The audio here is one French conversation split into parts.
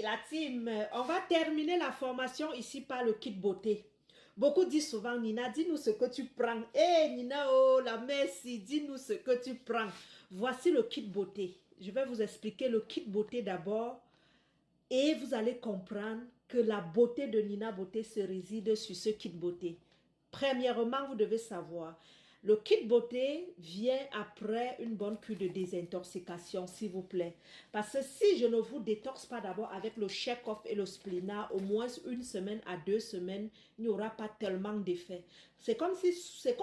la team, on va terminer la formation ici par le kit beauté. Beaucoup disent souvent, Nina, dis-nous ce que tu prends. Eh Nina, oh la merci, dis-nous ce que tu prends. Voici le kit beauté. Je vais vous expliquer le kit beauté d'abord et vous allez comprendre que la beauté de Nina Beauté se réside sur ce kit beauté. Premièrement, vous devez savoir, le kit beauté vient après une bonne cure de désintoxication, s'il vous plaît. Parce que si je ne vous détoxe pas d'abord avec le check-off et le splina, au moins 1 semaine à 2 semaines, il n'y aura pas tellement d'effet. C'est comme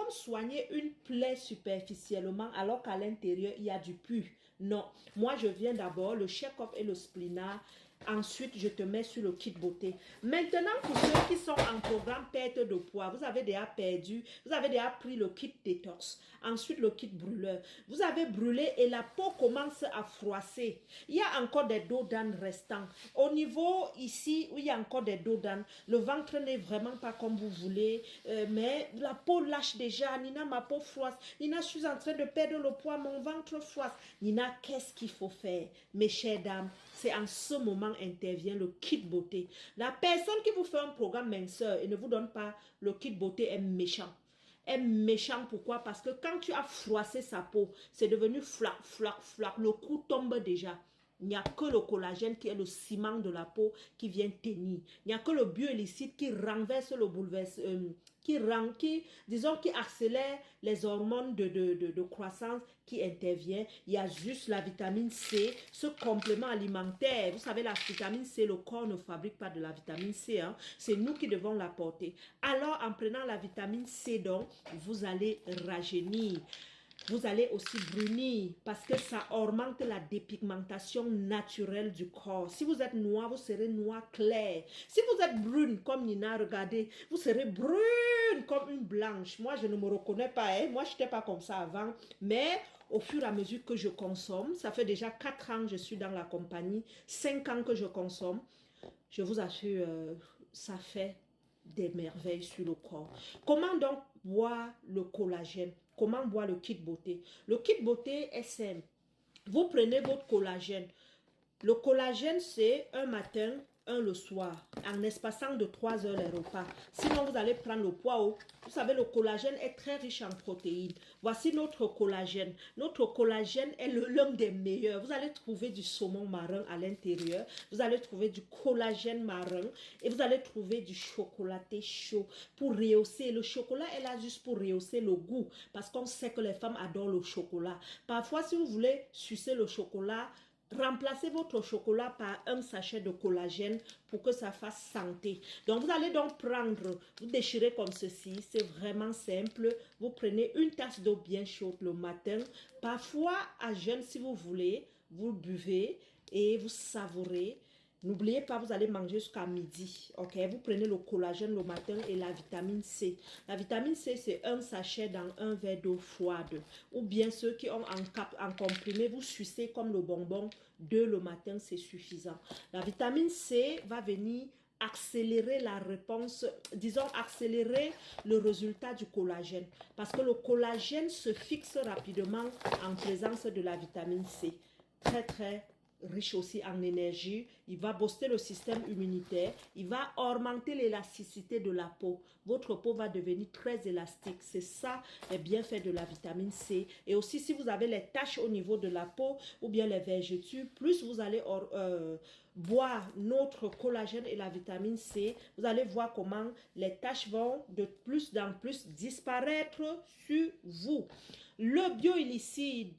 soigner une plaie superficiellement alors qu'à l'intérieur, il y a du pus. Non, moi je viens d'abord le check-off et le splina. Ensuite, je te mets sur le kit beauté. Maintenant, pour ceux qui sont en programme perte de poids, vous avez déjà perdu, vous avez déjà pris le kit détox. Ensuite, le kit brûleur. Vous avez brûlé et la peau commence à froisser. Il y a encore des dos d'âne restants. Au niveau ici, où il y a encore des dos d'âne, le ventre n'est vraiment pas comme vous voulez, mais la peau lâche déjà. Nina, ma peau froisse. Nina, je suis en train de perdre le poids, mon ventre froisse. Nina, qu'est-ce qu'il faut faire? Mes chères dames, c'est en ce moment intervient le kit beauté. La personne qui vous fait un programme minceur et ne vous donne pas le kit beauté est méchant. Est méchant, pourquoi? Parce que quand tu as froissé sa peau, c'est devenu flac, flac, flac. Le cou tombe déjà. Il n'y a que le collagène qui est le ciment de la peau qui vient tenir. Il n'y a que le bioillicite qui renverse le bouleverse, disons, qui accélère les hormones de croissance qui intervient. Il y a juste la vitamine C, ce complément alimentaire. Vous savez, la vitamine C, le corps ne fabrique pas de la vitamine C. Hein. C'est nous qui devons l'apporter. Alors, en prenant la vitamine C, donc, vous allez rajeunir. Vous allez aussi brunir parce que ça augmente la dépigmentation naturelle du corps. Si vous êtes noir, vous serez noir clair. Si vous êtes brune comme Nina, regardez, vous serez brune comme une blanche. Moi, je ne me reconnais pas. Hein? Moi, je n'étais pas comme ça avant. Mais au fur et à mesure que je consomme, ça fait déjà 4 ans que je suis dans la compagnie, 5 ans que je consomme, je vous assure, ça fait des merveilles sur le corps. Comment donc boire le collagène? Comment boire le kit beauté? Le kit beauté est simple. Vous prenez votre collagène. Le collagène, c'est un matin, un le soir, en espaçant de 3 heures les repas. Sinon, vous allez prendre le poids haut. Vous savez, le collagène est très riche en protéines. Voici notre collagène. Notre collagène est l'un des meilleurs. Vous allez trouver du saumon marin à l'intérieur. Vous allez trouver du collagène marin. Et vous allez trouver du chocolaté chaud pour rehausser. Le chocolat est là juste pour rehausser le goût. Parce qu'on sait que les femmes adorent le chocolat. Parfois, si vous voulez sucer le chocolat, remplacez votre chocolat par un sachet de collagène pour que ça fasse santé. Donc, vous allez donc prendre, vous déchirez comme ceci, c'est vraiment simple. Vous prenez une tasse d'eau bien chaude le matin. Parfois, à jeûne, si vous voulez, vous buvez et vous savourez. N'oubliez pas, vous allez manger jusqu'à midi. Ok, vous prenez le collagène le matin et la vitamine C. La vitamine C, c'est un sachet dans un verre d'eau froide. Ou bien ceux qui ont en comprimé, vous sucez comme le bonbon. 2 le matin, c'est suffisant. La vitamine C va venir accélérer la réponse, disons accélérer le résultat du collagène. Parce que le collagène se fixe rapidement en présence de la vitamine C. Très, très riche aussi en énergie, il va booster le système immunitaire, il va augmenter l'élasticité de la peau. Votre peau va devenir très élastique. C'est ça les bienfaits de la vitamine C. Et aussi, si vous avez les taches au niveau de la peau ou bien les vergetures, plus vous allez boire notre collagène et la vitamine C, vous allez voir comment les taches vont de plus en plus disparaître sur vous. Le bioillicide,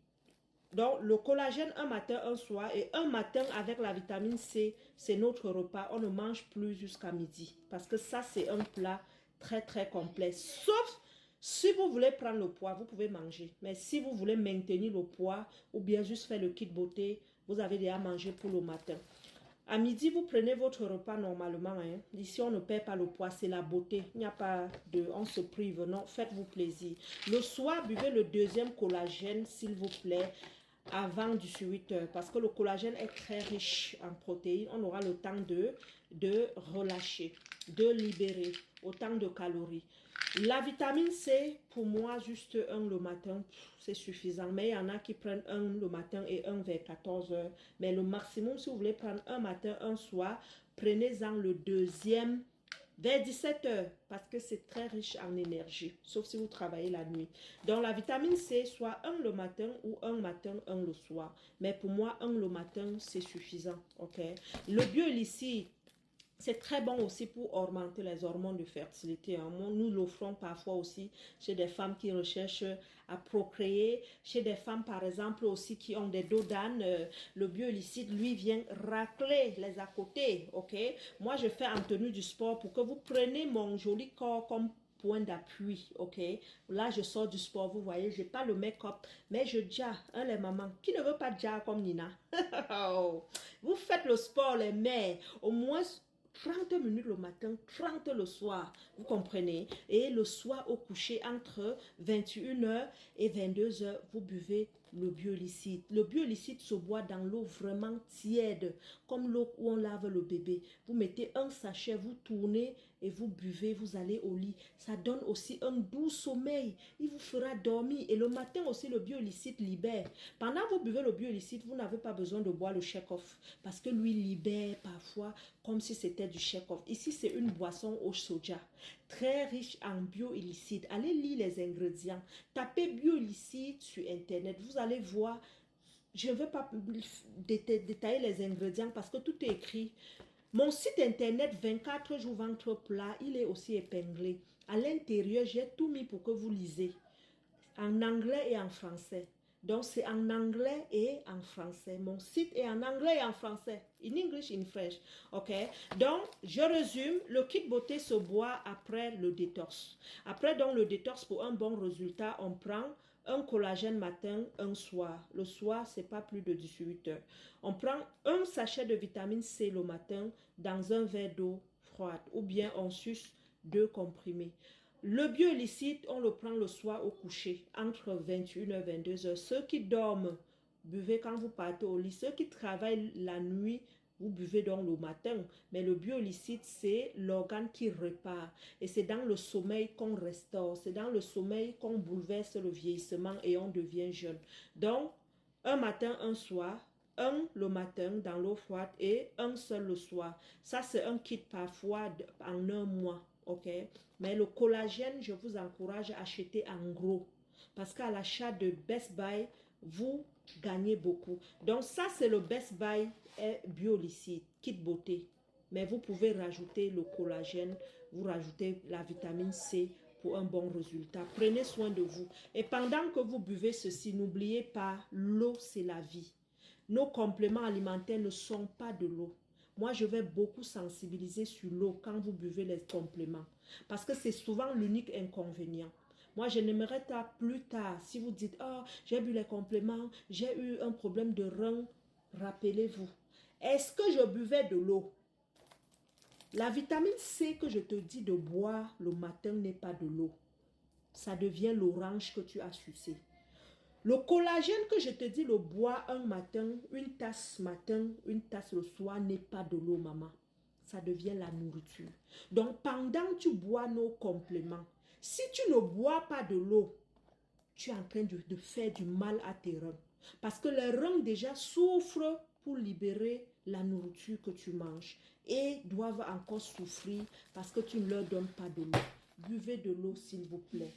donc, le collagène un matin, un soir et un matin avec la vitamine C, c'est notre repas. On ne mange plus jusqu'à midi parce que ça, c'est un plat très, très complet. Sauf si vous voulez prendre le poids, vous pouvez manger. Mais si vous voulez maintenir le poids ou bien juste faire le kit beauté, vous avez déjà mangé pour le matin. À midi, vous prenez votre repas normalement. Hein. Ici, on ne perd pas le poids, c'est la beauté. Il n'y a pas de... On se prive, non. Faites-vous plaisir. Le soir, buvez le deuxième collagène, s'il vous plaît, avant 18 heures. Parce que le collagène est très riche en protéines. On aura le temps de relâcher, de libérer autant de calories. La vitamine C, pour moi, juste un le matin, c'est suffisant. Mais il y en a qui prennent un le matin et un vers 14 heures. Mais le maximum, si vous voulez prendre un matin, un soir, prenez-en le deuxième vers 17 heures. Parce que c'est très riche en énergie. Sauf si vous travaillez la nuit. Donc la vitamine C, soit un le matin ou un matin, un le soir. Mais pour moi, un le matin, c'est suffisant. Ok. Le biolycide. C'est très bon aussi pour augmenter les hormones de fertilité. Hein. Nous l'offrons parfois aussi chez des femmes qui recherchent à procréer, chez des femmes par exemple aussi qui ont des dos d'âne. Le biolycide, lui, vient racler les à côté. Ok. Moi, je fais en tenue du sport pour que vous preniez mon joli corps comme point d'appui, ok. Là, je sors du sport, vous voyez, j'ai pas le make-up, mais je déjà, hein, les mamans. Qui ne veut pas déjà comme Nina? Vous faites le sport, les mères, au moins 30 minutes le matin, 30 le soir, vous comprenez? Et le soir au coucher, entre 21 heures et 22 heures, vous buvez le biolycide. Le biolycide se boit dans l'eau vraiment tiède, comme l'eau où on lave le bébé. Vous mettez un sachet, vous tournez et vous buvez, vous allez au lit. Ça donne aussi un doux sommeil. Il vous fera dormir. Et le matin aussi, le biolycide libère. Pendant que vous buvez le biolycide, vous n'avez pas besoin de boire le shake-off parce que lui libère parfois comme si c'était du shake-off. Ici, c'est une boisson au soja, très riche en bioillicide. Allez lire les ingrédients. Tapez bioillicide sur Internet. Vous allez voir. Je ne vais pas détailler les ingrédients parce que tout est écrit. Mon site internet 24 jours ventre plat, il est aussi épinglé. À l'intérieur, j'ai tout mis pour que vous lisez. En anglais et en français. Donc, c'est en anglais et en français. Mon site est en anglais et en français. In English, in French. OK? Donc, je résume. Le kit beauté se boit après le détox. Après, donc, le détox, pour un bon résultat, on prend un collagène matin, un soir. Le soir, c'est pas plus de 18 heures. On prend un sachet de vitamine C le matin dans un verre d'eau froide. Ou bien, on suce 2 comprimés. Le bioillicide, on le prend le soir au coucher, entre 21h et 22h. Ceux qui dorment, buvez quand vous partez au lit. Ceux qui travaillent la nuit, vous buvez donc le matin. Mais le bioillicide, c'est l'organe qui répare. Et c'est dans le sommeil qu'on restaure. C'est dans le sommeil qu'on bouleverse le vieillissement et on devient jeune. Donc, un matin, un soir, un le matin dans l'eau froide et un seul le soir. Ça, c'est un kit parfois en un mois. OK? Mais le collagène, je vous encourage à acheter en gros. Parce qu'à l'achat de Best Buy, vous gagnez beaucoup. Donc ça, c'est le Best Buy biolycide, kit beauté. Mais vous pouvez rajouter le collagène, vous rajoutez la vitamine C pour un bon résultat. Prenez soin de vous. Et pendant que vous buvez ceci, n'oubliez pas, l'eau, c'est la vie. Nos compléments alimentaires ne sont pas de l'eau. Moi, je vais beaucoup sensibiliser sur l'eau quand vous buvez les compléments. Parce que c'est souvent l'unique inconvénient. Moi, je n'aimerais pas plus tard, si vous dites, oh, j'ai bu les compléments, j'ai eu un problème de rein, rappelez-vous. Est-ce que je buvais de l'eau? La vitamine C que je te dis de boire le matin n'est pas de l'eau. Ça devient l'orange que tu as sucé. Le collagène que je te dis, le bois un matin, une tasse matin, une tasse le soir, n'est pas de l'eau, maman. Ça devient la nourriture. Donc, pendant que tu bois nos compléments, si tu ne bois pas de l'eau, tu es en train de faire du mal à tes reins. Parce que les reins déjà souffrent pour libérer la nourriture que tu manges et doivent encore souffrir parce que tu ne leur donnes pas de l'eau. Buvez de l'eau, s'il vous plaît.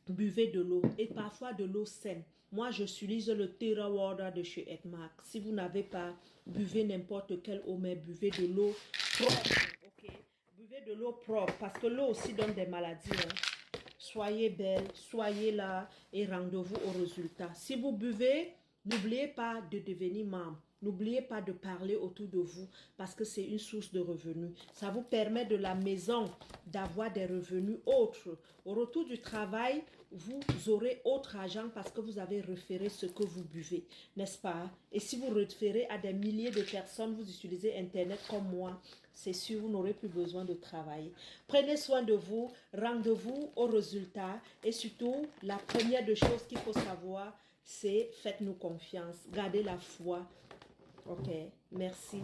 Buvez de l'eau et parfois de l'eau saine. Moi, j'utilise le Terra Water de chez Edmark. Si vous n'avez pas, buvez n'importe quelle eau, mais buvez de l'eau propre. Okay? Buvez de l'eau propre parce que l'eau aussi donne des maladies. Hein. Soyez belle, soyez là et rendez-vous au résultat. Si vous buvez, n'oubliez pas de devenir membre. N'oubliez pas de parler autour de vous parce que c'est une source de revenus. Ça vous permet de la maison d'avoir des revenus autres. Au retour du travail, vous aurez autre argent parce que vous avez référé ce que vous buvez, n'est-ce pas? Et si vous référez à des milliers de personnes, vous utilisez Internet comme moi, c'est sûr, vous n'aurez plus besoin de travailler. Prenez soin de vous, rendez-vous au résultat et surtout, la première des choses qu'il faut savoir, c'est faites-nous confiance, gardez la foi. Ok, merci.